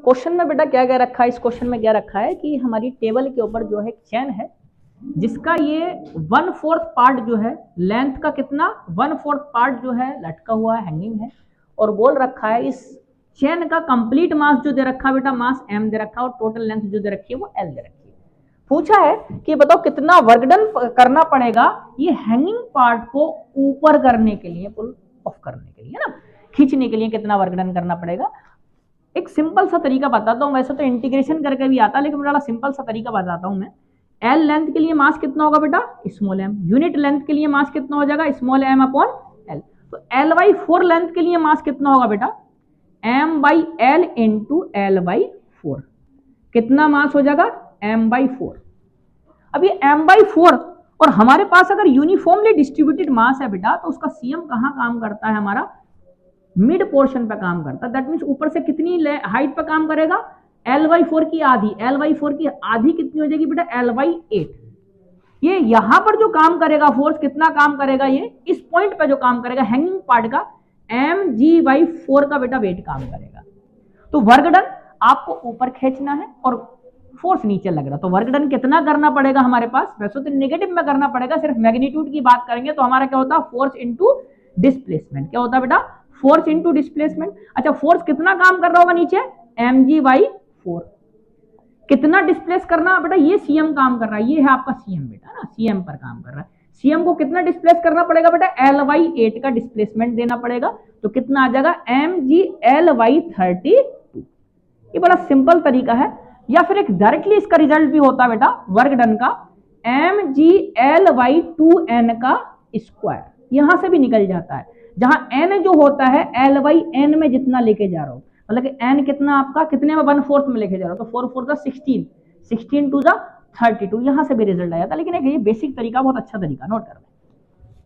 Question में बेटा क्या क्या रखा है, इस क्वेश्चन में क्या रखा है कि हमारी टेबल के ऊपर जो है चेन है जिसका ये 1/4 पार्ट जो है लेंथ का कितना 1/4 पार्ट जो है लटका हुआ है, हैंगिंग है, और बोल रखा है इस चेन का कंप्लीट मास जो दे रखा है बेटा मास m दे रखा है और टोटल लेंथ जो दे रखी है वो l दे रखी है। पूछा है कि बताओ कितना वर्कडन करना पड़ेगा ये हैंगिंग पार्ट को ऊपर करने के लिए, पुल ऑफ करने के लिए, है ना, खींचने के लिए कितना वर्कडन करना पड़ेगा। एक सिंपल सा तरीका बताता हूं, वैसे तो इंटीग्रेशन करके भी आता है लेकिन बड़ा सिंपल सा तरीका बताता हूं मैं। एल लेंथ के लिए मास कितना होगा बेटा स्मॉल m, यूनिट लेंथ के लिए मास कितना हो जाएगा स्मॉल m अपॉन l। तो l/4 लेंथ के लिए मास कितना होगा बेटा m/l इंटू l/4। कितना मास हो जाएगा m/4। अब ये m/4 और हमारे पास अगर यूनिफॉर्मली डिस्ट्रीब्यूटेड मास है बेटा तो उसका सीएम कहां काम करता है, हमारा मिड पोर्शन पे काम करता है। दैट मींस ऊपर से कितनी हाइट पे काम करेगा l/4 की आधी, l/4 की आधी कितनी हो जाएगी बेटा l/8। ये यहां पर जो काम करेगा फोर्स कितना काम करेगा, ये इस पॉइंट पे जो काम करेगा हैंगिंग पार्ट का mg/4 का बेटा वेट काम करेगा। तो वर्क डन आपको ऊपर खींचना है और फोर्स नीचे लग रहा, तो वर्क डन कितना करना पड़ेगा हमारे पास, वैसे तो नेगेटिव में करना पड़ेगा, सिर्फ मैग्नीट्यूड की बात करेंगे तो हमारा क्या होता है फोर्स इनटू डिस्प्लेसमेंट। क्या होता है बेटा फोर्स इनटू डिस्प्लेसमेंट। अच्छा फोर्स कितना काम कर रहा होगा नीचे mg/4। कितना डिस्प्लेस करना बेटा ये सीएम काम कर रहा है, ये है आपका सीएम बेटा ना, सीएम पर काम कर रहा है। सीएम को कितना डिस्प्लेस करना पड़ेगा बेटा l/8 का डिस्प्लेसमेंट देना पड़ेगा, तो कितना आ जाएगा mgl/32। ये बड़ा सिंपल तरीका है। या फिर एक डायरेक्टली इसका रिजल्ट भी होता है बेटा वर्क डन का mgl/2n का स्क्वायर, यहां से भी निकल जाता है, जहां n जो होता है l/n में जितना लेके जा रहा हूं, मतलब कि n कितना आपका कितने में 1/4 में लेके जा रहा हूं, तो 4/4 16, 16 2 32, यहां से भी रिजल्ट आ जाता है। लेकिन एक ये बेसिक तरीका बहुत अच्छा तरीका, नोट कर